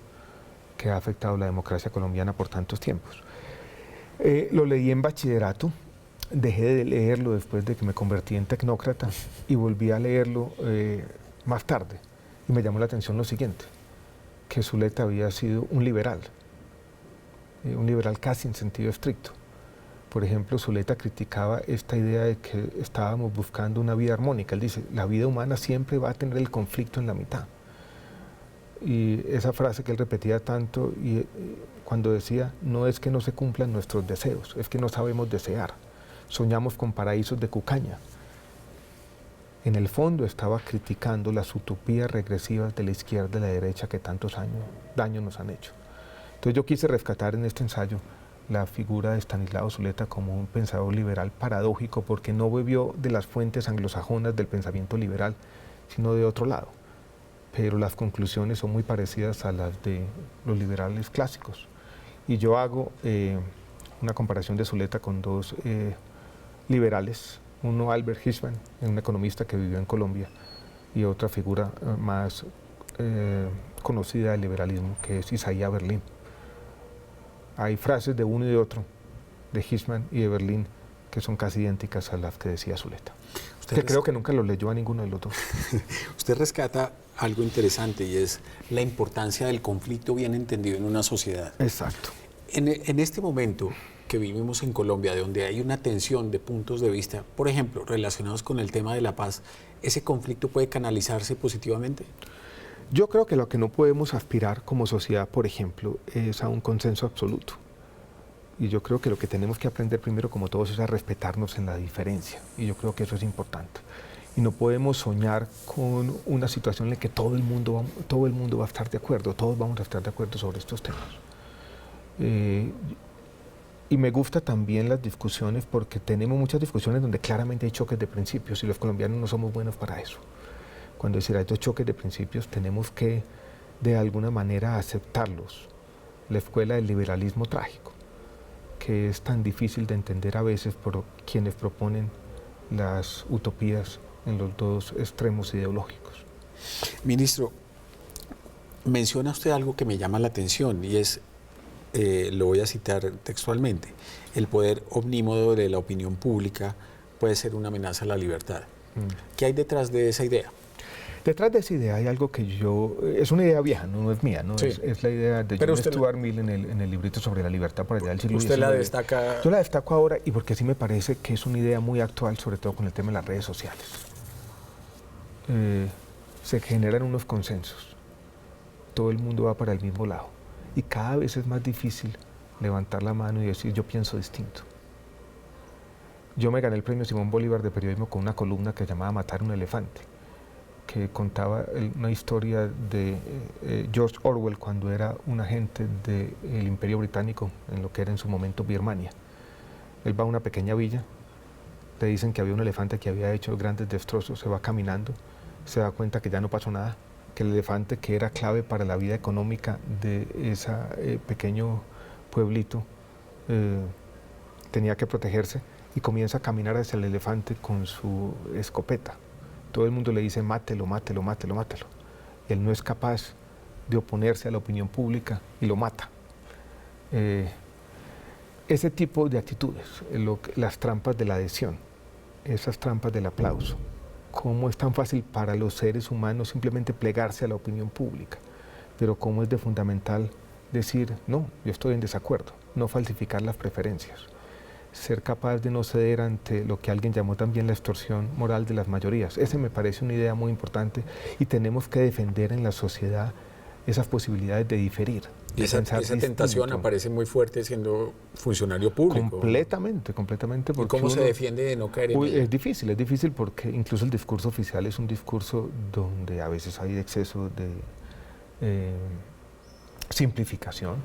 que ha afectado la democracia colombiana por tantos tiempos. Lo leí en bachillerato, dejé de leerlo después de que me convertí en tecnócrata y volví a leerlo más tarde. Y me llamó la atención lo siguiente, que Zuleta había sido un liberal casi en sentido estricto. Por ejemplo, Zuleta criticaba esta idea de que estábamos buscando una vida armónica. Él dice, la vida humana siempre va a tener el conflicto en la mitad. Y esa frase que él repetía tanto cuando decía, no es que no se cumplan nuestros deseos, es que no sabemos desear. Soñamos con paraísos de cucaña. En el fondo estaba criticando las utopías regresivas de la izquierda y la derecha que tantos daño nos han hecho. Entonces yo quise rescatar en este ensayo la figura de Estanislao Zuleta como un pensador liberal paradójico porque no bebió de las fuentes anglosajonas del pensamiento liberal, sino de otro lado. Pero las conclusiones son muy parecidas a las de los liberales clásicos. Y yo hago una comparación de Zuleta con dos liberales, uno Albert Hirschman, un economista que vivió en Colombia, y otra figura más conocida del liberalismo, que es Isaiah Berlin. Hay frases de uno y de otro, de Hirschman y de Berlin, que son casi idénticas a las que decía Zuleta. Que creo que nunca lo leyó a ninguno de los dos. Usted rescata algo interesante y es la importancia del conflicto bien entendido en una sociedad. Exacto. En este momento que vivimos en Colombia, donde hay una tensión de puntos de vista, por ejemplo, relacionados con el tema de la paz, ¿ese conflicto puede canalizarse positivamente? Yo creo que lo que no podemos aspirar como sociedad, por ejemplo, es a un consenso absoluto. Y yo creo que lo que tenemos que aprender primero, como todos, es a respetarnos en la diferencia. Y yo creo que eso es importante. Y no podemos soñar con una situación en la que todo el mundo va a estar de acuerdo, todos vamos a estar de acuerdo sobre estos temas. Y me gustan también las discusiones porque tenemos muchas discusiones donde claramente hay choques de principios y los colombianos no somos buenos para eso. Cuando hay estos choques de principios tenemos que de alguna manera aceptarlos. La escuela del liberalismo trágico, que es tan difícil de entender a veces por quienes proponen las utopías en los dos extremos ideológicos. Ministro, menciona usted algo que me llama la atención y es, lo voy a citar textualmente, el poder omnímodo de la opinión pública puede ser una amenaza a la libertad. ¿Qué hay detrás de esa idea? Detrás de esa idea hay algo que es una idea vieja, no es mía, ¿no? Sí. Es la idea de Pero John usted Stuart Mill en el librito sobre la libertad por allá del siglo Usted la XIX. destaca. Yo la destaco ahora y porque sí me parece que es una idea muy actual, sobre todo con el tema de las redes sociales. Se generan unos consensos, todo el mundo va para el mismo lado y cada vez es más difícil levantar la mano y decir yo pienso distinto. Yo me gané el premio Simón Bolívar de periodismo con una columna que se llamaba Matar un elefante, que contaba una historia de George Orwell cuando era un agente del Imperio Británico en lo que era en su momento Birmania. Él va a una pequeña villa, le dicen que había un elefante que había hecho grandes destrozos, se va caminando, se da cuenta que ya no pasó nada, que el elefante, que era clave para la vida económica de ese pequeño pueblito, tenía que protegerse y comienza a caminar hacia el elefante con su escopeta. Todo el mundo le dice mátelo, mátelo, mátelo, mátelo. Él no es capaz de oponerse a la opinión pública y lo mata. Ese tipo de actitudes, las trampas de la adhesión, esas trampas del aplauso, cómo es tan fácil para los seres humanos simplemente plegarse a la opinión pública, pero cómo es de fundamental decir, no, yo estoy en desacuerdo, no falsificar las preferencias, ser capaz de no ceder ante lo que alguien llamó también la extorsión moral de las mayorías. Ese me parece una idea muy importante y tenemos que defender en la sociedad esas posibilidades de diferir. Y esa tentación aparece muy fuerte siendo funcionario público. Completamente, completamente. ¿Y cómo se defiende de no caer en ello? Es difícil porque incluso el discurso oficial es un discurso donde a veces hay exceso de simplificación,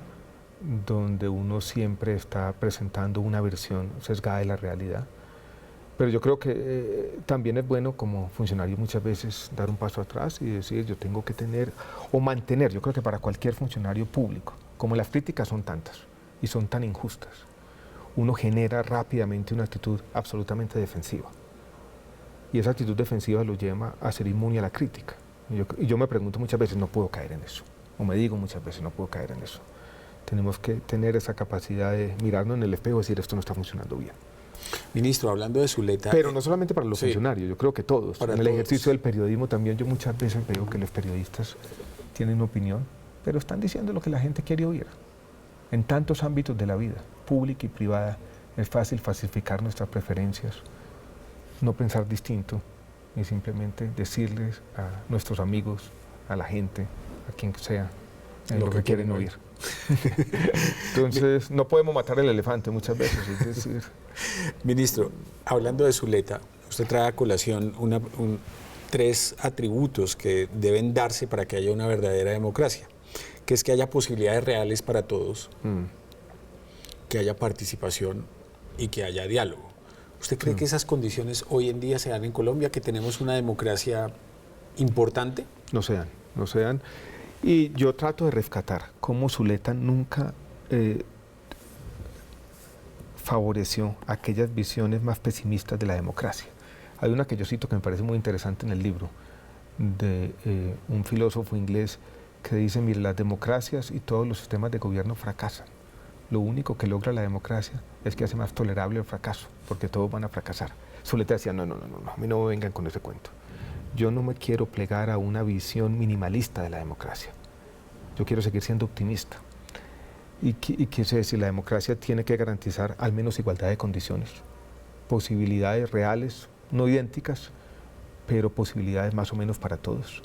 donde uno siempre está presentando una versión sesgada de la realidad. Pero yo creo que también es bueno como funcionario muchas veces dar un paso atrás y decir yo tengo que tener o mantener, yo creo que para cualquier funcionario público, como las críticas son tantas y son tan injustas, uno genera rápidamente una actitud absolutamente defensiva. Y esa actitud defensiva lo lleva a ser inmune a la crítica. Y yo me pregunto muchas veces, no puedo caer en eso. O me digo muchas veces, no puedo caer en eso. Tenemos que tener esa capacidad de mirarnos en el espejo y decir esto no está funcionando bien. Ministro, hablando de Zuleta... Pero no solamente para los funcionarios, yo creo que todos. En el ejercicio del periodismo también yo muchas veces veo que los periodistas tienen opinión, pero están diciendo lo que la gente quiere oír. En tantos ámbitos de la vida, pública y privada, es fácil falsificar nuestras preferencias, no pensar distinto y simplemente decirles a nuestros amigos, a la gente, a quien sea, lo que quieren oír. Entonces, no podemos matar el elefante muchas veces, es decir... Ministro, hablando de Zuleta, usted trae a colación 3 atributos que deben darse para que haya una verdadera democracia, que es que haya posibilidades reales para todos, que haya participación y que haya diálogo. ¿Usted cree que esas condiciones hoy en día se dan en Colombia, que tenemos una democracia importante? No se dan. Y yo trato de rescatar cómo Zuleta nunca favoreció aquellas visiones más pesimistas de la democracia. Hay una que yo cito que me parece muy interesante en el libro, de un filósofo inglés que dice, mire, las democracias y todos los sistemas de gobierno fracasan. Lo único que logra la democracia es que hace más tolerable el fracaso, porque todos van a fracasar. Zuleta decía, no, a mí no me vengan con ese cuento. Yo no me quiero plegar a una visión minimalista de la democracia. Yo quiero seguir siendo optimista. Y quise decir, la democracia tiene que garantizar al menos igualdad de condiciones, posibilidades reales, no idénticas, pero posibilidades más o menos para todos.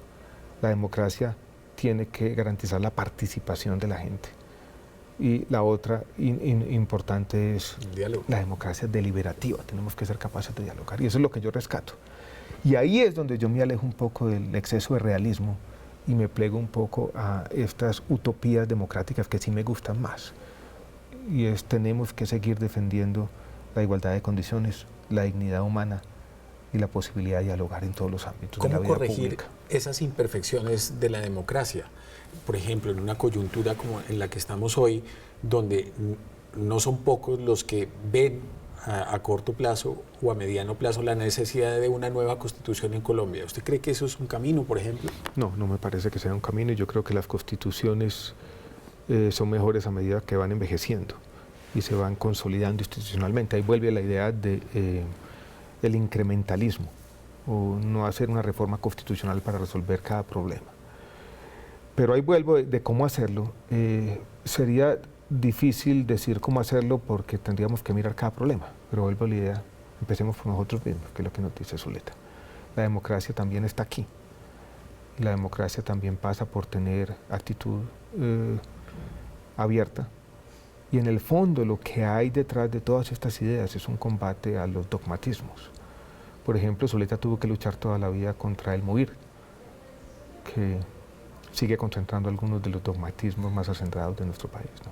La democracia tiene que garantizar la participación de la gente. Y la otra importante es la democracia deliberativa. Tenemos que ser capaces de dialogar. Y eso es lo que yo rescato. Y ahí es donde yo me alejo un poco del exceso de realismo y me plego un poco a estas utopías democráticas que sí me gustan más. Y tenemos que seguir defendiendo la igualdad de condiciones, la dignidad humana y la posibilidad de dialogar en todos los ámbitos de la vida pública. ¿Cómo corregir esas imperfecciones de la democracia? Por ejemplo, en una coyuntura como en la que estamos hoy, donde no son pocos los que ven a corto plazo o a mediano plazo la necesidad de una nueva constitución en Colombia. ¿Usted cree que eso es un camino, por ejemplo? No me parece que sea un camino. Yo creo que las constituciones son mejores a medida que van envejeciendo y se van consolidando institucionalmente. Ahí vuelve la idea del incrementalismo. o no hacer una reforma constitucional para resolver cada problema. Pero ahí vuelvo de cómo hacerlo. Sería difícil decir cómo hacerlo porque tendríamos que mirar cada problema, pero vuelvo a la idea, empecemos por nosotros mismos, que es lo que nos dice Zuleta. La democracia también está aquí. La democracia también pasa por tener actitud abierta. Y en el fondo lo que hay detrás de todas estas ideas es un combate a los dogmatismos. Por ejemplo, Zuleta tuvo que luchar toda la vida contra el MOVIR, que sigue concentrando algunos de los dogmatismos más acendrados de nuestro país, ¿no?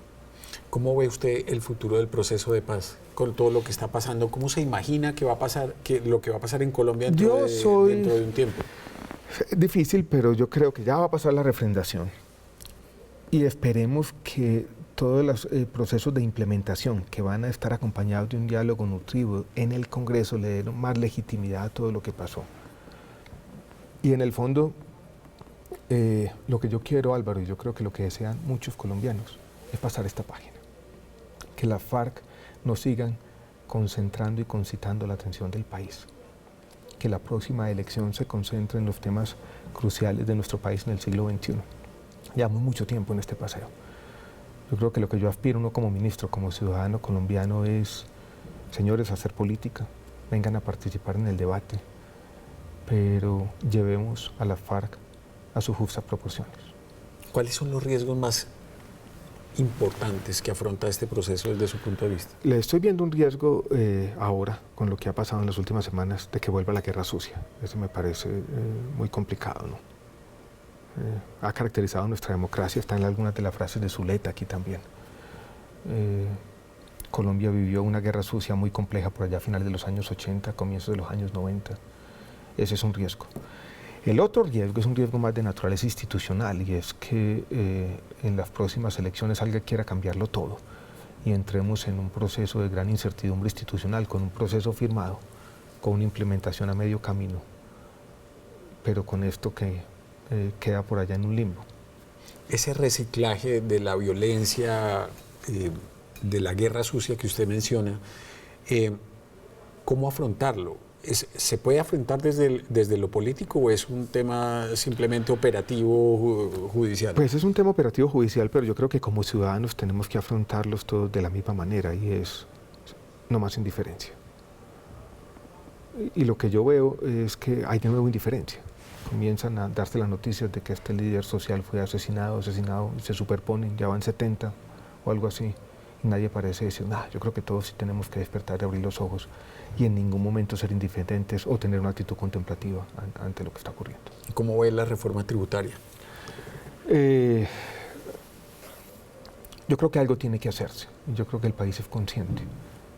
¿Cómo ve usted el futuro del proceso de paz con todo lo que está pasando? ¿Cómo se imagina que va a pasar, lo que va a pasar en Colombia dentro de un tiempo? Difícil, pero yo creo que ya va a pasar la refrendación y esperemos que todos los procesos de implementación que van a estar acompañados de un diálogo nutritivo en el Congreso le den más legitimidad a todo lo que pasó. Y en el fondo, lo que yo quiero, Álvaro, y yo creo que lo que desean muchos colombianos, es pasar esta página. Que las FARC nos sigan concentrando y concitando la atención del país. Que la próxima elección se concentre en los temas cruciales de nuestro país en el siglo XXI. Llevamos mucho tiempo en este paseo. Yo creo que lo que yo aspiro, uno como ministro, como ciudadano colombiano, es, señores, hacer política, vengan a participar en el debate, pero llevemos a la FARC a sus justas proporciones. ¿Cuáles son los riesgos más importantes que afronta este proceso desde su punto de vista? Le estoy viendo un riesgo ahora, con lo que ha pasado en las últimas semanas, de que vuelva la guerra sucia. Eso me parece muy complicado, ¿no? Ha caracterizado nuestra democracia, está en algunas de las frases de Zuleta aquí también. Colombia vivió una guerra sucia muy compleja por allá a finales de los años 80, comienzos de los años 90. Ese es un riesgo. El otro riesgo es un riesgo más de naturaleza institucional y es que en las próximas elecciones alguien quiera cambiarlo todo y entremos en un proceso de gran incertidumbre institucional, con un proceso firmado, con una implementación a medio camino, pero con esto que queda por allá en un limbo. Ese reciclaje de la violencia, de la guerra sucia que usted menciona, ¿cómo afrontarlo? ¿Se puede afrontar desde lo político o es un tema simplemente operativo judicial? Pues es un tema operativo judicial, pero yo creo que como ciudadanos tenemos que afrontarlos todos de la misma manera y es no más indiferencia. Y lo que yo veo es que hay de nuevo indiferencia. Comienzan a darse las noticias de que este líder social fue asesinado, y se superponen, ya van 70 o algo así, y nadie parece decir nada. Yo creo que todos sí tenemos que despertar y abrir los ojos y en ningún momento ser indiferentes o tener una actitud contemplativa ante lo que está ocurriendo. ¿Cómo ve la reforma tributaria? Yo creo que algo tiene que hacerse. Yo creo que el país es consciente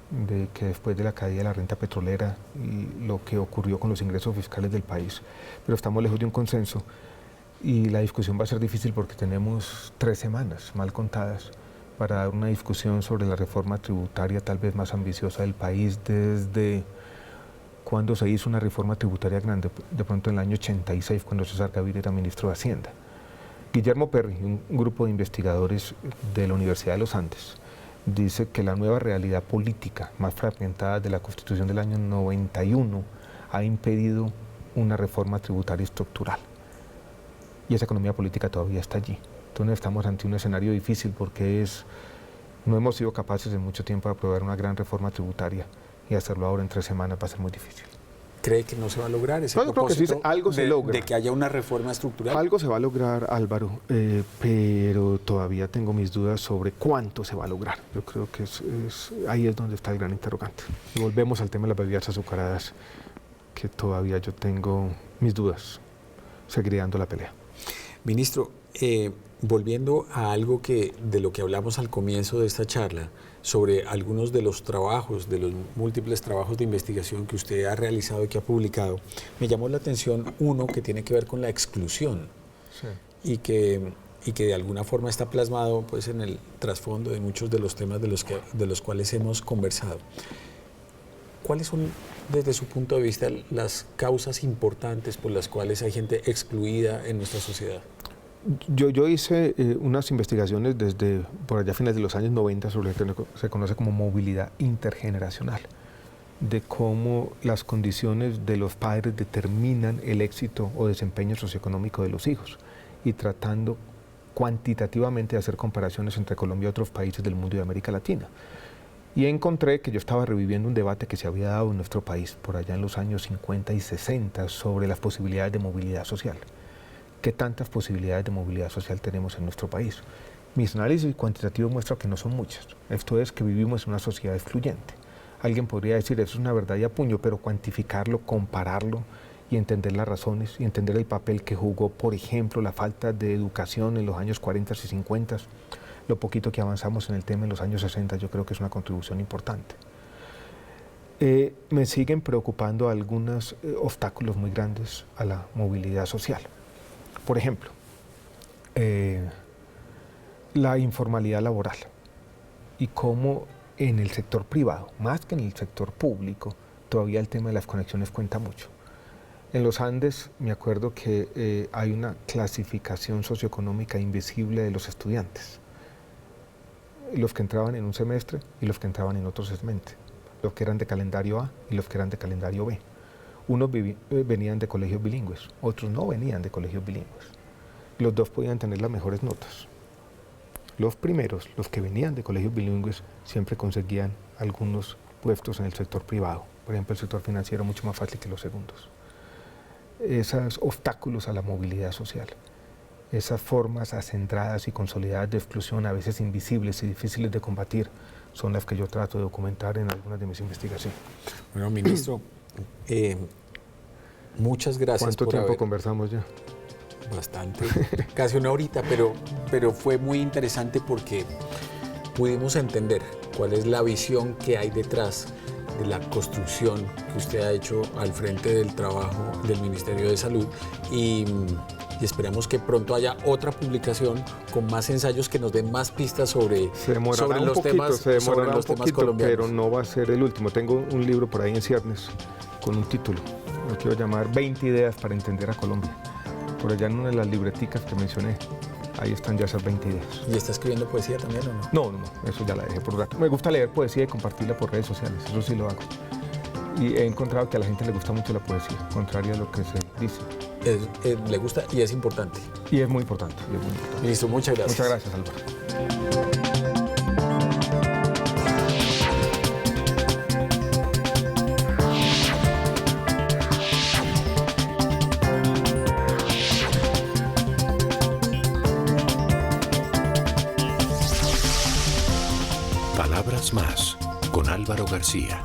de que después de la caída de la renta petrolera y lo que ocurrió con los ingresos fiscales del país, pero estamos lejos de un consenso y la discusión va a ser difícil porque tenemos 3 semanas mal contadas para dar una discusión sobre la reforma tributaria tal vez más ambiciosa del país desde cuando se hizo una reforma tributaria grande, de pronto en el año 86, cuando César Gaviria era ministro de Hacienda. Guillermo Perry, un grupo de investigadores de la Universidad de los Andes, dice que la nueva realidad política más fragmentada de la Constitución del año 91 ha impedido una reforma tributaria estructural. Y esa economía política todavía está allí. Entonces estamos ante un escenario difícil porque no hemos sido capaces en mucho tiempo de aprobar una gran reforma tributaria y hacerlo ahora en 3 semanas va a ser muy difícil. ¿Cree que no se va a lograr ese propósito? Creo que sí, algo se logra. De que haya una reforma estructural. Algo se va a lograr, Álvaro, pero todavía tengo mis dudas sobre cuánto se va a lograr. Yo creo que ahí es donde está el gran interrogante. Y volvemos al tema de las bebidas azucaradas, que todavía yo tengo mis dudas. Seguiré dando la pelea. Ministro, volviendo a algo de lo que hablamos al comienzo de esta charla, sobre algunos de los trabajos, de los múltiples trabajos de investigación que usted ha realizado y que ha publicado, me llamó la atención uno que tiene que ver con la exclusión, sí, y que de alguna forma está plasmado pues, en el trasfondo de muchos de los temas de los cuales hemos conversado. ¿Cuáles son, desde su punto de vista, las causas importantes por las cuales hay gente excluida en nuestra sociedad? Yo hice unas investigaciones desde por allá a finales de los años 90 sobre lo que se conoce como movilidad intergeneracional. de cómo las condiciones de los padres determinan el éxito o desempeño socioeconómico de los hijos, y tratando cuantitativamente de hacer comparaciones entre Colombia y otros países del mundo y de América Latina. Y encontré que yo estaba reviviendo un debate que se había dado en nuestro país por allá en los años 50 y 60 sobre las posibilidades de movilidad social. ¿Qué tantas posibilidades de movilidad social tenemos en nuestro país? Mis análisis cuantitativos muestran que no son muchas. Esto es, que vivimos en una sociedad excluyente. Alguien podría decir, eso es una verdad y a puño, pero cuantificarlo, compararlo y entender las razones y entender el papel que jugó, por ejemplo, la falta de educación en los años 40 y 50, lo poquito que avanzamos en el tema en los años 60, yo creo que es una contribución importante. Me siguen preocupando algunos obstáculos muy grandes a la movilidad social. Por ejemplo, la informalidad laboral y cómo en el sector privado, más que en el sector público, todavía el tema de las conexiones cuenta mucho. En los Andes me acuerdo que hay una clasificación socioeconómica invisible de los estudiantes. Los que entraban en un semestre y los que entraban en otro semestre, los que eran de calendario A y los que eran de calendario B. Unos venían de colegios bilingües, otros no venían de colegios bilingües. Los dos podían tener las mejores notas. Los primeros, los que venían de colegios bilingües, siempre conseguían algunos puestos en el sector privado. Por ejemplo, el sector financiero mucho más fácil que los segundos. Esos obstáculos a la movilidad social, esas formas acendradas y consolidadas de exclusión, a veces invisibles y difíciles de combatir, son las que yo trato de documentar en algunas de mis investigaciones. Bueno, ministro, muchas gracias. ¿Cuánto por tiempo haber... conversamos ya? Bastante, casi una horita, pero fue muy interesante porque pudimos entender cuál es la visión que hay detrás de la construcción que usted ha hecho al frente del trabajo del Ministerio de Salud, y esperamos que pronto haya otra publicación con más ensayos que nos den más pistas sobre los temas colombianos. Pero no va a ser el último. Tengo un libro por ahí en ciernes con un título, lo quiero llamar 20 ideas para entender a Colombia. Por allá en una de las libreticas que mencioné, ahí están ya esas 20 ideas. ¿Y está escribiendo poesía también o no? No, eso ya la dejé por un rato. Me gusta leer poesía y compartirla por redes sociales, eso sí lo hago. Y he encontrado que a la gente le gusta mucho la poesía, contrario a lo que se dice. Le gusta y es importante. Y es muy importante. Ministro, muchas gracias. Muchas gracias, Álvaro. Palabras más con Álvaro García.